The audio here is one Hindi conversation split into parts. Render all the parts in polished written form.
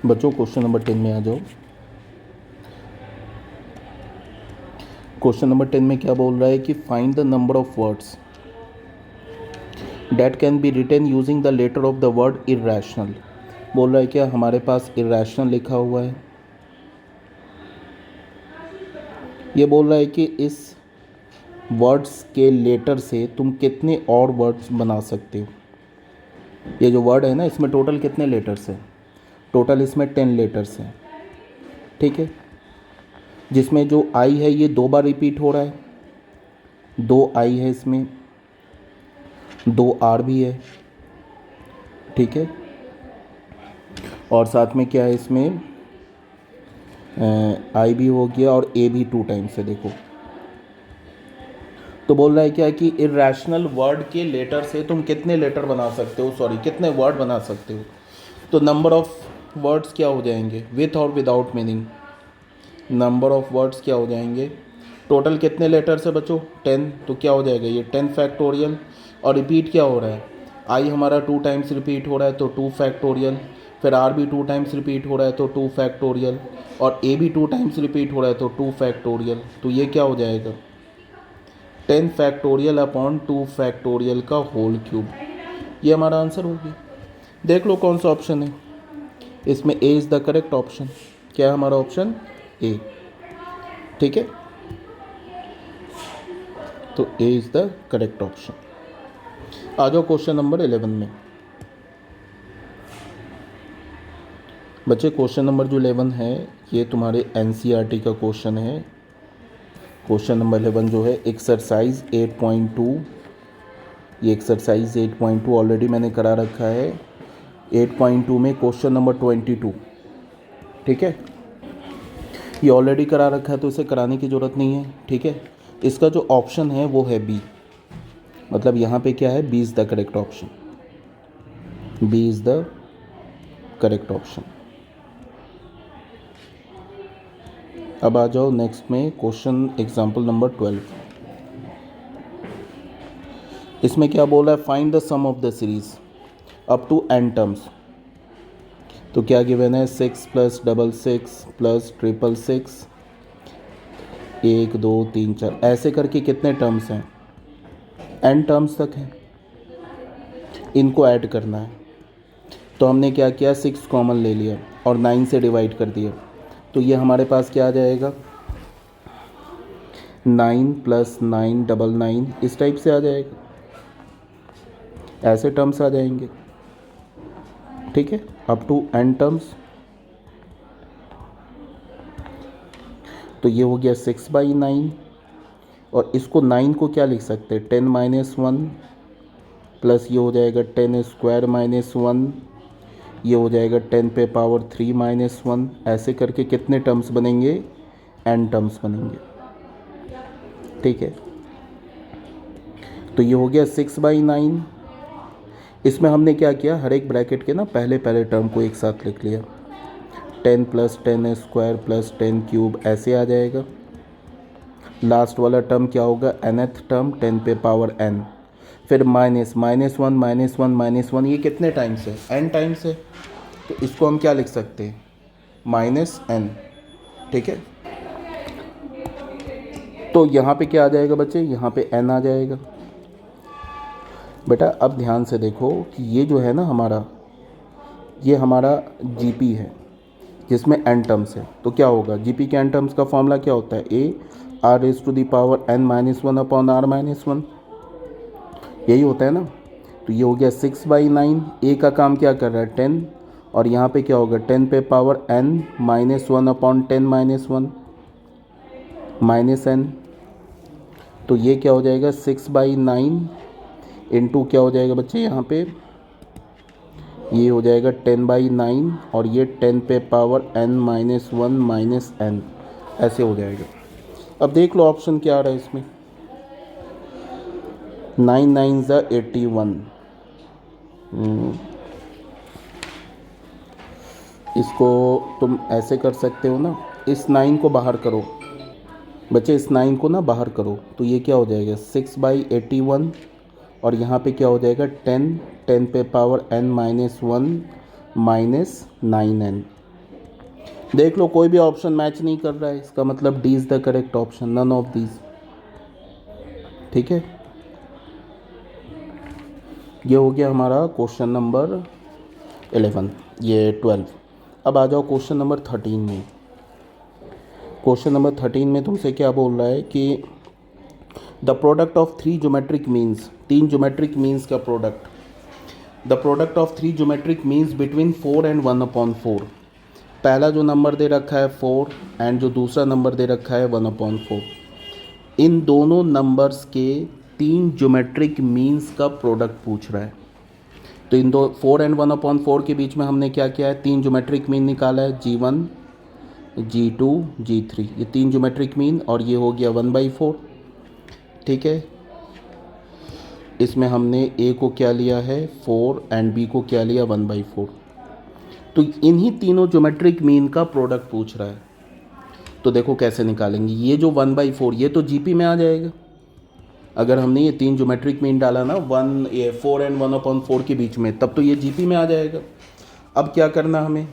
बच्चों क्वेश्चन नंबर 10 में आ जाओ। क्वेश्चन नंबर 10 में क्या बोल रहा है कि find the number of words that can be written using the letter of the word irrational. बोल रहा है क्या हमारे पास इरेशनल लिखा हुआ है। ये बोल रहा है कि इस वर्ड्स के लेटर से तुम कितने और वर्ड्स बना सकते हो। ये जो वर्ड है ना, इसमें टोटल कितने लेटर्स हैं? टोटल इसमें 10 लेटर्स हैं, ठीक है। जिसमें जो आई है ये 2 बार रिपीट हो रहा है, 2 आई है इसमें, 2 आर भी है, ठीक है। और साथ में क्या है इसमें, आई भी हो गया और ए भी 2 टाइम्स है, देखो। तो बोल रहा है क्या कि इरेशनल वर्ड के लेटर से तुम कितने लेटर बना सकते हो, सॉरी कितने वर्ड बना सकते हो। तो नंबर ऑफ वर्ड्स क्या हो जाएंगे, विथ और without meaning. Number of words क्या हो जाएंगे, टोटल कितने लेटर्स है बच्चों 10, तो क्या हो जाएगा ये 10 फैक्टोरियल। और रिपीट क्या हो रहा है, आई हमारा 2 टाइम्स रिपीट हो रहा है तो 2 फैक्टोरियल, फिर आर भी 2 टाइम्स रिपीट हो रहा है तो 2 फैक्टोरियल, और ए भी 2 टाइम्स रिपीट हो रहा है तो 2 फैक्टोरियल। तो ये क्या हो जाएगा 10 फैक्टोरियल अपॉन 2 फैक्टोरियल का होल क्यूब। ये हमारा आंसर हो गया। देख लो कौन सा ऑप्शन है इसमें, A is the correct option. क्या है हमारा ऑप्शन ए, ठीक है। तो A is the correct option. आ जाओ क्वेश्चन नंबर 11 में। बच्चे क्वेश्चन नंबर जो 11 है ये तुम्हारे एनसीईआरटी का क्वेश्चन है। क्वेश्चन नंबर 11 जो है एक्सरसाइज 8.2। ये एक्सरसाइज 8.2 ऑलरेडी मैंने करा रखा है। 8.2 में क्वेश्चन नंबर 22, ठीक है। ये ऑलरेडी करा रखा है तो इसे कराने की ज़रूरत नहीं है, ठीक है। इसका जो ऑप्शन है वो है बी, मतलब यहाँ पे क्या है, B is the correct option. B is the correct option. अब आ जाओ नेक्स्ट में क्वेश्चन एग्जाम्पल नंबर 12। इसमें क्या बोला है, find the sum of the series up to n terms. तो क्या गिवन है 6 + 66 + 666, 1 2 3 4 ऐसे करके कितने टर्म्स हैं, n टर्म्स तक हैं। इनको ऐड करना है तो हमने क्या किया, 6 कॉमन ले लिया और 9 से डिवाइड कर दिया। तो ये हमारे पास क्या आ जाएगा 9 + 9 99, इस टाइप से आ जाएगा, ऐसे टर्म्स आ जाएंगे, ठीक है, अप टू n टर्म्स। तो ये हो गया 6/9, और इसको 9 को क्या लिख सकते हैं 10 - 1, प्लस ये हो जाएगा 10² - 1, ये हो जाएगा 10 पे पावर 3 - 1। ऐसे करके कितने टर्म्स बनेंगे, n टर्म्स बनेंगे, ठीक है। तो ये हो गया 6/9। इसमें हमने क्या किया, हर एक ब्रैकेट के ना पहले टर्म को एक साथ लिख लिया, 10 + 10² + 10³ ऐसे आ जाएगा। लास्ट वाला टर्म क्या होगा, nth टर्म 10 पे पावर n, फिर -1 -1 -1 ये कितने टाइम्स है, n टाइम्स है। तो इसको हम क्या लिख सकते हैं, -n, ठीक है। तो यहाँ पे क्या आ जाएगा बच्चे, यहाँ पे n आ जाएगा। बेटा अब ध्यान से देखो कि ये जो है ना हमारा, ये हमारा जीपी है जिसमें n टर्म्स है। तो क्या होगा, जीपी के n टर्म्स का फॉर्मूला क्या होता है, a r⁻n - 1 अपॉन r-1, यही होता है ना। तो ये हो गया 6/9, a का काम क्या कर रहा है 10, और यहाँ पे क्या होगा 10 पे पावर n - 1 अपॉन 10 - 1 -n। तो ये क्या हो जाएगा 6/9 इंटू क्या हो जाएगा बच्चे, यहाँ पे ये हो जाएगा 10/9, और ये 10 पे पावर n - 1 -n, ऐसे हो जाएगा। अब देख लो ऑप्शन क्या आ रहा है इसमें, 9 9 ज़ा 81। इसको तुम ऐसे कर सकते हो ना, इस 9 को बाहर करो बच्चे, इस 9 को ना बाहर करो, तो ये क्या हो जाएगा 6/81, और यहाँ पे क्या हो जाएगा 10 पे पावर n - 1 -9n, देख लो कोई भी ऑप्शन मैच नहीं कर रहा है, इसका मतलब D is the correct option, none of these. ठीक है, ये हो गया हमारा क्वेश्चन नंबर 11, ये 12। अब आ जाओ क्वेश्चन नंबर 13 में। क्वेश्चन नंबर 13 में तुमसे क्या बोल रहा है कि the product of three geometric means, तीन ज्योमेट्रिक मीन्स का product, the product of three geometric means between 4 and 1/4। पहला जो नंबर दे रखा है 4 एंड जो दूसरा नंबर दे रखा है 1/4, इन दोनों नंबर्स के तीन ज्योमेट्रिक मीन्स का प्रोडक्ट पूछ रहा है। तो इन दो 4 एंड 1/4 के बीच में हमने क्या किया है, तीन ज्योमेट्रिक मीन निकाला है, G1 G2 G3, ये तीन ज्योमेट्रिक मीन, और ये हो गया 1/4। ठीक है, इसमें हमने A को क्या लिया है 4 एंड B को क्या लिया 1/4। तो इन्हीं तीनों ज्योमेट्रिक मीन का प्रोडक्ट पूछ रहा है। तो देखो कैसे निकालेंगे, ये जो 1/4 ये तो GP में आ जाएगा। अगर हमने ये तीन ज्योमेट्रिक मीन डाला ना 4 एंड 1/4 के बीच में, तब तो ये GP में आ जाएगा। अब क्या करना हमें,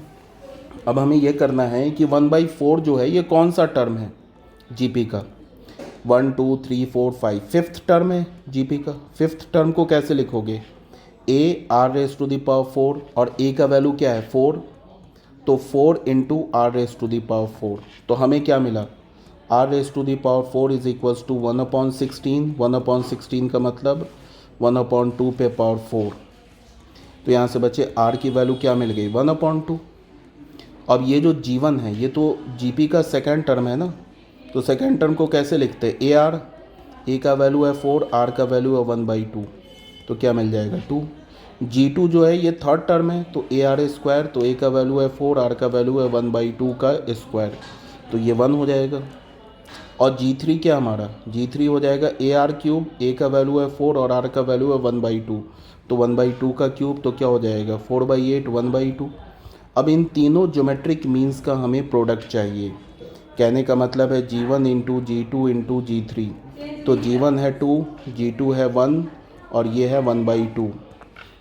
अब हमें ये करना है कि 1/4 जो है ये कौन सा टर्म है GP का, 1 2 3 4 5, फिफ्थ टर्म है GP का। फिफ्थ टर्म को कैसे लिखोगे, r⁴ और a का वैल्यू क्या है 4, तो 4 × r⁴। तो हमें क्या मिला, r⁴ इज इक्वल्स टू 1/16, 1/16 का मतलब 1/2 पे पावर 4। तो यहाँ से बचे r की वैल्यू क्या मिल गई 1/2। अब ये जो G1 है ये तो GP का सेकेंड टर्म है ना, तो सेकेंड टर्म को कैसे लिखते हैं, AR, A का वैल्यू है 4, R का वैल्यू है 1/2, तो क्या मिल जाएगा 2। G2 जो है ये थर्ड टर्म है, तो AR², तो A का वैल्यू है 4, R का वैल्यू है 1/2 का स्क्वायर, तो ये 1 हो जाएगा। और G3 क्या हमारा, G3 हो जाएगा AR³, A का वैल्यू है 4 और R का वैल्यू है 1/2, तो 1/2 का क्यूब, तो क्या हो जाएगा 4/8, 1/2। अब इन तीनों ज्योमेट्रिक मीन्स का हमें प्रोडक्ट चाहिए। कहने का मतलब है G1 × G2 × G3, तो G1 है 2, G2 है 1 और ये है 1/2,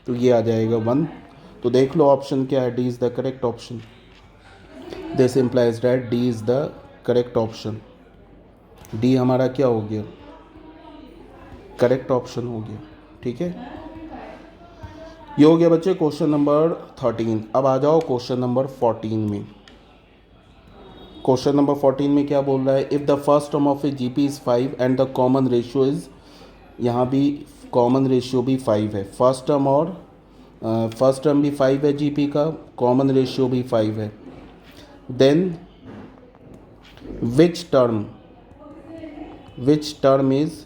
तो ये आ जाएगा 1। तो देख लो ऑप्शन क्या है, D is the correct option. This implies that D is the correct option. D हमारा क्या हो गया, करेक्ट ऑप्शन हो गया। ठीक है, ये हो गया बच्चे क्वेश्चन नंबर 13। अब आ जाओ क्वेश्चन नंबर 14 में। क्वेश्चन नंबर 14 में क्या बोल रहा है, if the first term of A GP is 5 and the common ratio is, यहाँ भी कॉमन रेशियो भी 5 है, फर्स्ट टर्म और फर्स्ट टर्म भी 5 है GP का, कॉमन रेशियो भी 5 है, देन विच टर्म इज़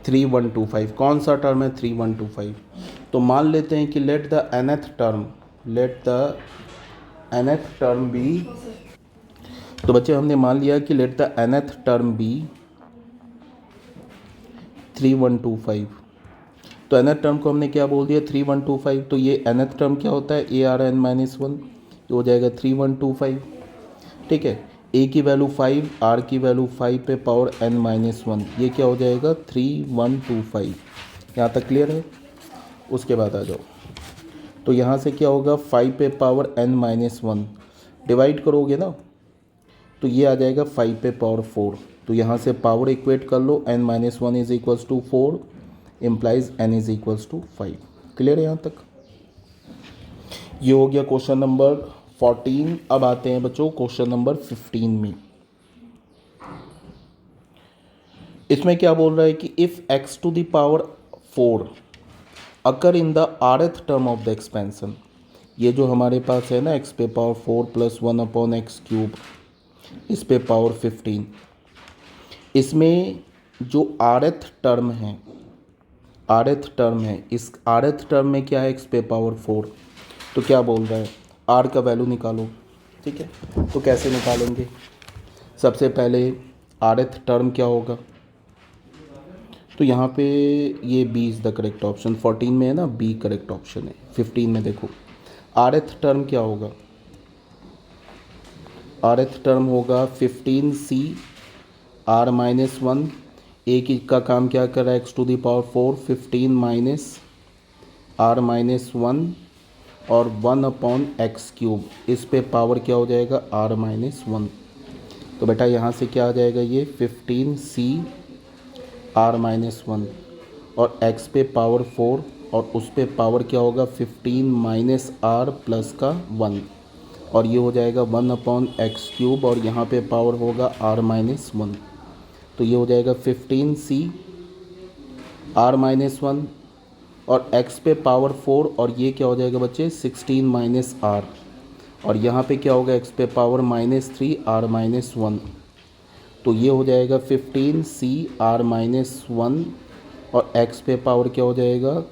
3 1 2 5, कौन सा टर्म है 3 1 2 5। तो मान लेते हैं कि let the nth term be, तो बच्चे हमने मान लिया कि let the nth term be 3 1 2 5। तो nth टर्म को हमने क्या बोल दिया 3 1 2 5, तो ये nth टर्म क्या होता है ARn-1, तो हो जाएगा 3 1 2 5। ठीक है, A की वैल्यू 5, R की वैल्यू 5 पे पावर n-1, ये क्या हो जाएगा 3 1 2 5। यहाँ तक क्लियर है। उसके बाद आ जाओ, तो यहाँ से क्या होगा 5 पे पावर n-1 डिवाइड करोगे ना, तो ये आ जाएगा 5 पे पावर 4। तो यहाँ से पावर इक्वेट कर लो, n-1 is equals to 4 implies n is equals to 5। Clear है यहाँ तक। ये हो गया क्वेश्चन नंबर 14। अब आते हैं बच्चों क्वेश्चन नंबर 15 में। इसमें क्या बोल रहा है कि if x⁴ occur in the rth term of the expansion, ये जो हमारे पास है ना x पे पावर 4 + 1/x³, इस पे पावर 15, इसमें जो rth टर्म है, इस rth टर्म में क्या है x पे पावर 4, तो क्या बोल रहा है r का वैल्यू निकालो। ठीक है, तो कैसे निकालेंगे, सबसे पहले rth टर्म क्या होगा, तो यहाँ पे ये B is the correct option, 14 में है ना B करेक्ट ऑप्शन है। 15 में देखो rth टर्म क्या होगा, rth टर्म होगा 15C r-1, एक का काम क्या कर रहा है x⁴ 15 - r-1 और 1/x³, इस पे पावर क्या हो जाएगा r-1। तो बेटा यहाँ से क्या आ जाएगा ये 15c r-1 और x पे पावर 4 और उस पे पावर क्या होगा 15 r प्लस का 1 और ये हो जाएगा 1/x³ और यहाँ पे पावर होगा r-1। तो ये हो जाएगा 15c r-1 और x पे पावर 4 और ये क्या हो जाएगा बच्चे 16 r और यहाँ पे क्या होगा x पे पावर -3 r-1। तो ये हो जाएगा 15c r-1 और x पे पावर क्या हो जाएगा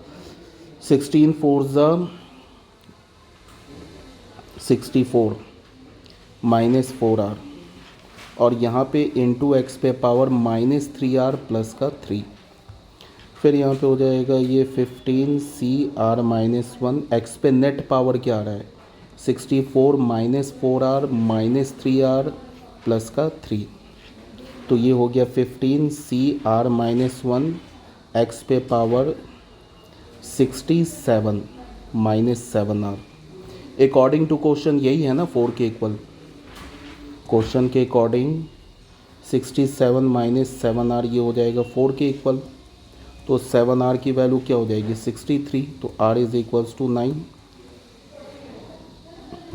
16 4 64 -4r और यहाँ पे इंटू एक्स पे पावर -3r प्लस का 3। फिर यहाँ पे हो जाएगा ये 15c r-1, एक्स पे नेट पावर क्या आ रहा है 64 -4r -3r प्लस का 3। तो ये हो गया 15c r-1, एक्स पे power 67 -7r। According to question यही है ना 4 के इक्वल, क्वेश्चन के अकॉर्डिंग 67 -7r ये हो जाएगा 4 के इक्वल। तो 7r की वैल्यू क्या हो जाएगी 63, तो r इज इक्वल्स टू 9।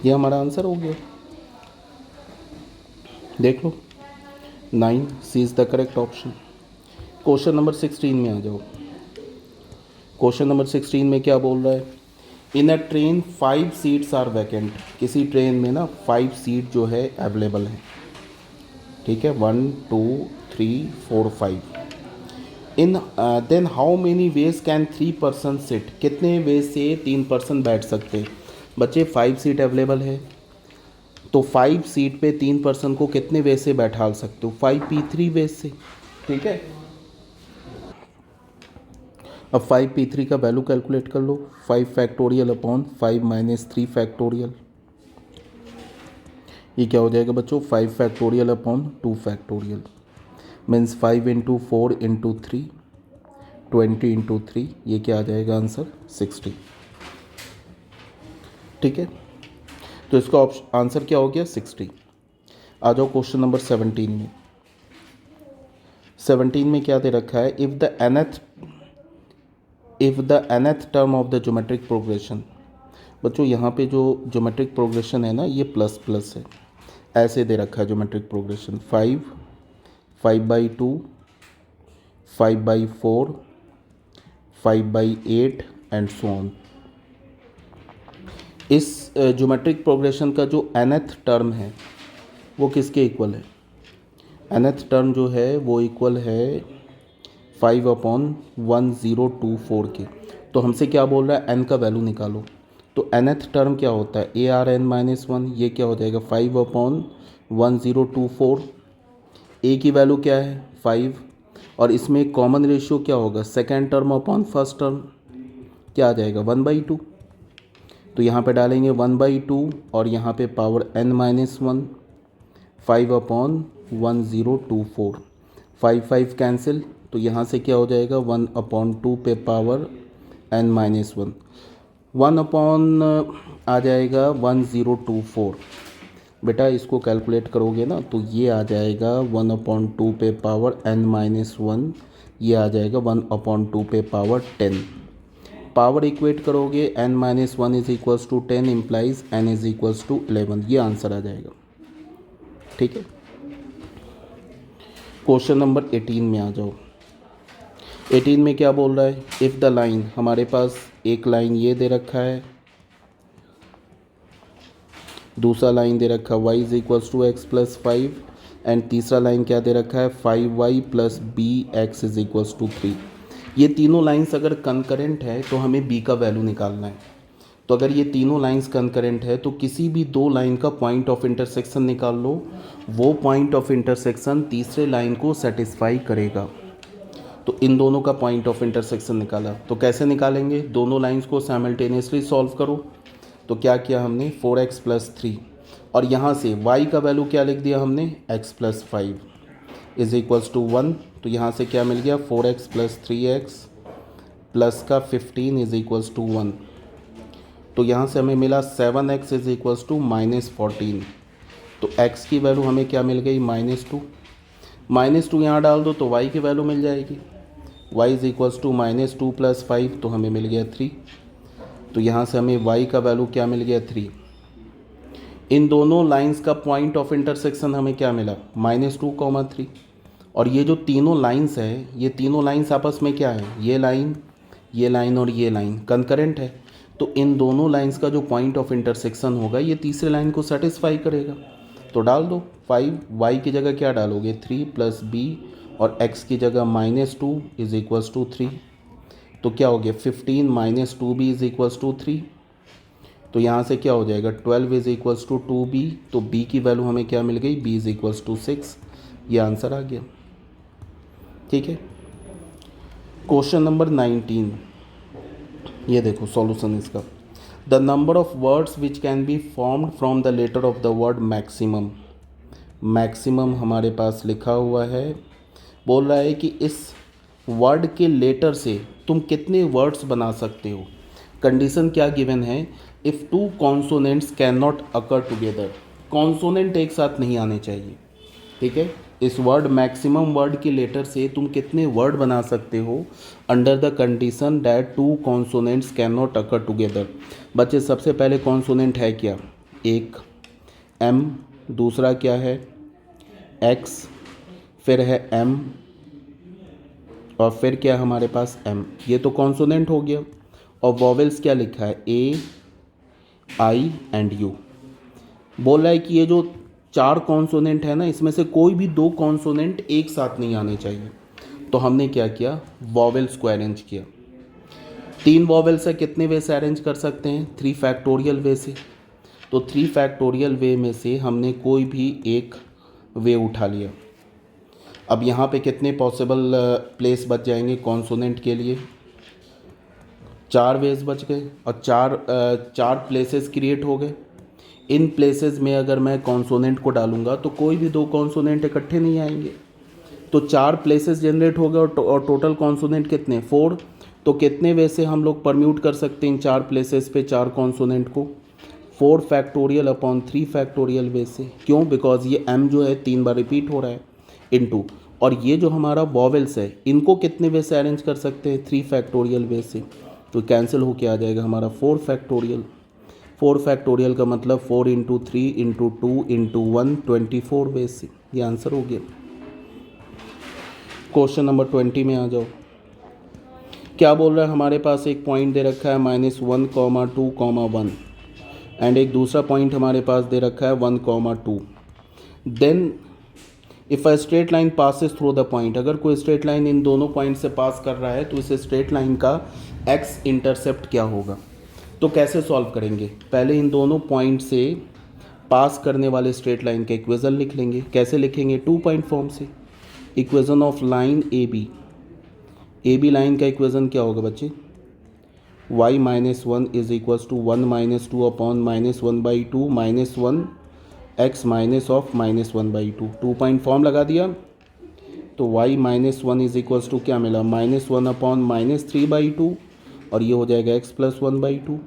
ये हमारा आंसर हो गया, देख लो 9 C is the correct option. Question number 16 में आ जाओ। क्वेश्चन नंबर 16 में क्या बोल रहा है, in a train 5 seats are vacant. किसी ट्रेन में ना 5 सीट जो है अवेलेबल है, ठीक है 1 2 3 4 5। इन then how many ways can 3 person sit, कितने वेज से 3 पर्सन बैठ सकते हैं। बच्चे 5 सीट अवेलेबल है तो 5 सीट पे 3 पर्सन को कितने वेज से बैठा सकते हो 5p3 वेज से, ठीक है। अब 5p3 का वैल्यू कैलकुलेट कर लो, 5 फैक्टोरियल अपॉन 5 -3 फैक्टोरियल। ये क्या हो जाएगा बच्चों 5 फैक्टोरियल अपॉन 2 फैक्टोरियल मीन्स 5 × 4 × 3 20 × 3, ये क्या आ जाएगा आंसर 60, ठीक है। तो इसका ऑप्शन आंसर क्या हो गया 60। आ जाओ क्वेश्चन नंबर 17 में। 17 में क्या दे रखा है, if the nth term of the geometric progression. बच्चों यहाँ पे जो ज्योमेट्रिक प्रोग्रेशन है ना ये प्लस प्लस है, ऐसे दे रखा है geometric progression 5 5/2 5/4 5/8 and so on. इस ज्योमेट्रिक प्रोग्रेशन का जो nth टर्म है वो किसके इक्वल है, nth टर्म जो है वो इक्वल है 5/1024 के। तो हमसे क्या बोल रहा है n का वैल्यू निकालो, तो nth टर्म क्या होता है ARn-1, ये क्या हो जाएगा 5/1024। a की वैल्यू क्या है 5 और इसमें कॉमन रेशियो क्या होगा second term upon first term, क्या आ जाएगा 1/2। तो यहाँ पे डालेंगे 1/2 और यहाँ पे पावर n-1 5/1024 5 5 कैंसिल, तो यहाँ से क्या हो जाएगा 1/2 पे पावर n-1 1 आ जाएगा 1024। बेटा इसको कैलकुलेट करोगे ना तो ये आ जाएगा 1/2 पे पावर n-1, ये आ जाएगा 1/2 पे पावर 10। पावर इक्वेट करोगे n-1 is equals to 10 implies n is equals to 11, ये आंसर आ जाएगा, ठीक है। क्वेश्चन नंबर 18 में आ जाओ। 18 में क्या बोल रहा है, इफ़ द लाइन, हमारे पास एक लाइन ये दे रखा है, दूसरा लाइन दे रखा है y is equals to x plus 5 and तीसरा लाइन क्या दे रखा है 5y plus bx is equals to 3। ये तीनों लाइंस अगर कंकरेंट है तो हमें b का वैल्यू निकालना है। तो अगर ये तीनों लाइंस कंकरेंट है तो किसी भी दो लाइन का पॉइंट ऑफ इंटरसेक्शन निकाल लो, वो पॉइंट ऑफ इंटरसेक्शन तीसरे लाइन को सेटिस्फाई करेगा। तो इन दोनों का पॉइंट ऑफ इंटरसेक्शन निकाला, तो कैसे निकालेंगे, दोनों लाइंस को साइमल्टेनियसली सॉल्व करो। तो क्या किया हमने 4x प्लस 3 और यहाँ से y का वैल्यू क्या लिख दिया हमने x plus 5 is equals to 1। तो यहाँ से क्या मिल गया 4x प्लस 3x प्लस का 15 इज इक्वल्स टू 1। तो यहाँ से हमें मिला 7x इज इक्वल्स टू -14। तो x की वैल्यू हमें क्या मिल गई -2। -2 यहाँ डाल दो तो y की वैल्यू मिल जाएगी, y इज इक्वल्स टू -2 + 5, तो हमें मिल गया 3। तो यहाँ से हमें y का वैल्यू क्या मिल गया 3। इन दोनों लाइंस का पॉइंट ऑफ इंटरसेक्शन हमें क्या मिला -2, 3। और ये जो तीनों लाइंस है, ये तीनों लाइंस आपस में क्या है, ये लाइन और ये लाइन कंकरेंट है। तो इन दोनों लाइंस का जो पॉइंट ऑफ इंटरसेक्शन होगा ये तीसरे लाइन को सेटिस्फाई करेगा। तो डाल दो 5, y की जगह क्या डालोगे 3 + b, और x की जगह -2 इज इक्वल्स टू 3। तो क्या हो गया 15 - 2b इज इक्वल्स टू 3। तो यहाँ से क्या हो जाएगा 12 इज इक्वल्स टू 2b। तो b की वैल्यू हमें क्या मिल गई, b इज इक्वल्स टू 6। ये आंसर आ गया। ठीक है, क्वेश्चन नंबर 19, ये देखो सॉल्यूशन इसका। The number of words which can be formed from the letter of the word maximum. Maximum हमारे पास लिखा हुआ है, बोल रहा है कि इस वर्ड के लेटर से तुम कितने वर्ड्स बना सकते हो। कंडीशन क्या गिवन है, if two consonants can not occur together. Consonant एक साथ नहीं आने चाहिए। ठीक है, इस वर्ड मैक्सिमम वर्ड के लेटर से तुम कितने वर्ड बना सकते हो under the condition that two consonants can not occur together. बच्चे सबसे पहले कॉन्सोनेंट है क्या, एक m, दूसरा क्या है x, फिर है m, और फिर क्या हमारे पास m। ये तो कॉन्सोनेंट हो गया। और वॉवेल्स क्या लिखा है a, i एंड u। बोल रहा है कि ये जो 4 कॉन्सोनेंट है ना, इसमें से कोई भी 2 कॉन्सोनेंट एक साथ नहीं आने चाहिए। तो हमने क्या किया, वॉवेल्स को अरेंज किया। 3 वॉवेल्स है, कितने वे से अरेंज कर सकते हैं, 3 फैक्टोरियल वे से। तो 3 फैक्टोरियल वे में से हमने कोई भी एक वे उठा लिया। अब यहाँ पे कितने पॉसिबल प्लेस बच जाएंगे कॉन्सोनेंट के लिए, 4 वेज बच गए, और 4 प्लेसेस क्रिएट हो गए। इन प्लेसेस में अगर मैं कॉन्सोनेंट को डालूंगा तो कोई भी 2 कॉन्सोनेंट इकट्ठे नहीं आएंगे। तो 4 प्लेसेस जनरेट हो गए, और टोटल कॉन्सोनेंट कितने 4। तो कितने वे से हम लोग परम्यूट कर सकते हैं इन 4 प्लेसेस पे 4 कॉन्सोनेंट को, 4 फैक्टोरियल अपॉन 3 फैक्टोरियल वे से। क्यों, बिकॉज ये m जो है 3 बार रिपीट हो रहा है इनटू, और ये जो हमारा वॉवेल्स है इनको कितने वे से अरेंज कर सकते हैं, 3 फैक्टोरियल वे से। तो कैंसिल होके आ जाएगा हमारा 4 फैक्टोरियल। 4 फैक्टोरियल का मतलब 4 × 3 × 2 × 1 24 वे से। ये आंसर हो गया। क्वेश्चन नंबर 20 में आ जाओ। क्या बोल रहा है, हमारे पास एक पॉइंट दे रखा है -1, 2, 1, एंड एक दूसरा पॉइंट हमारे पास दे रखा है 1, 2। Then if a straight line passes through the point, अगर कोई स्ट्रेट लाइन इन दोनों पॉइंट से पास कर रहा है तो इस स्ट्रेट लाइन का x इंटरसेप्ट क्या होगा। तो कैसे सॉल्व करेंगे, पहले इन दोनों पॉइंट से पास करने वाले स्ट्रेट लाइन का इक्वेशन लिख लेंगे। कैसे लिखेंगे, 2 पॉइंट फॉर्म से। Equation of line A B line का इक्वेशन क्या होगा बच्चे, y - 1 is equals to 1 - 2 upon -1/2 -1 x minus ऑफ -1/2। 2 पॉइंट फॉर्म लगा दिया तो y - 1 इज इक्वल्स टू क्या मिला, -1 अपॉन -3/2, और ये हो जाएगा x + 1/2।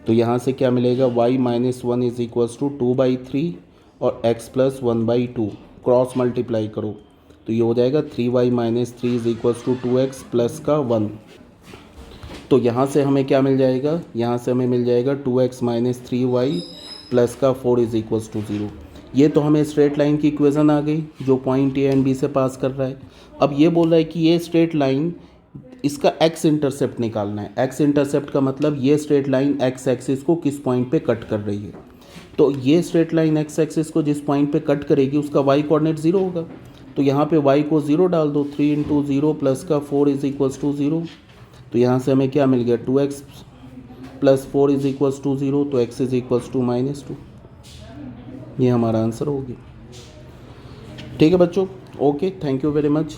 तो यहाँ से क्या मिलेगा, y - 1 इज इक्वल्स टू 2/3 और x + 1/2 क्रॉस मल्टीप्लाई करो तो ये हो जाएगा 3y - 3 is equals to 2x plus का 1। तो यहाँ से हमें क्या मिल जाएगा, यहाँ से हमें मिल जाएगा 2x - 3y प्लस का 4 इज इक्वल्स टू 0। ये तो हमें स्ट्रेट लाइन की इक्वेशन आ गई जो पॉइंट ए एंड बी से पास कर रहा है। अब ये बोल रहा है कि ये स्ट्रेट लाइन, इसका x इंटरसेप्ट निकालना है। x इंटरसेप्ट का मतलब ये स्ट्रेट लाइन x एक्सिस को किस पॉइंट पे कट कर रही है। तो ये स्ट्रेट लाइन x एक्सिस को जिस पॉइंट पे कट करेगी उसका y कोऑर्डिनेट 0 होगा। तो यहाँ पे y को 0 डाल दो, 3 × 0 प्लस का 4 इज इक्वल्स टू 0। तो यहाँ से हमें क्या मिल गया, 2x + 4 इज इक्वल्स टू 0, तो x इज इक्वल्स टू -2। ये हमारा आंसर हो गया। ठीक है बच्चों, okay, thank you very much.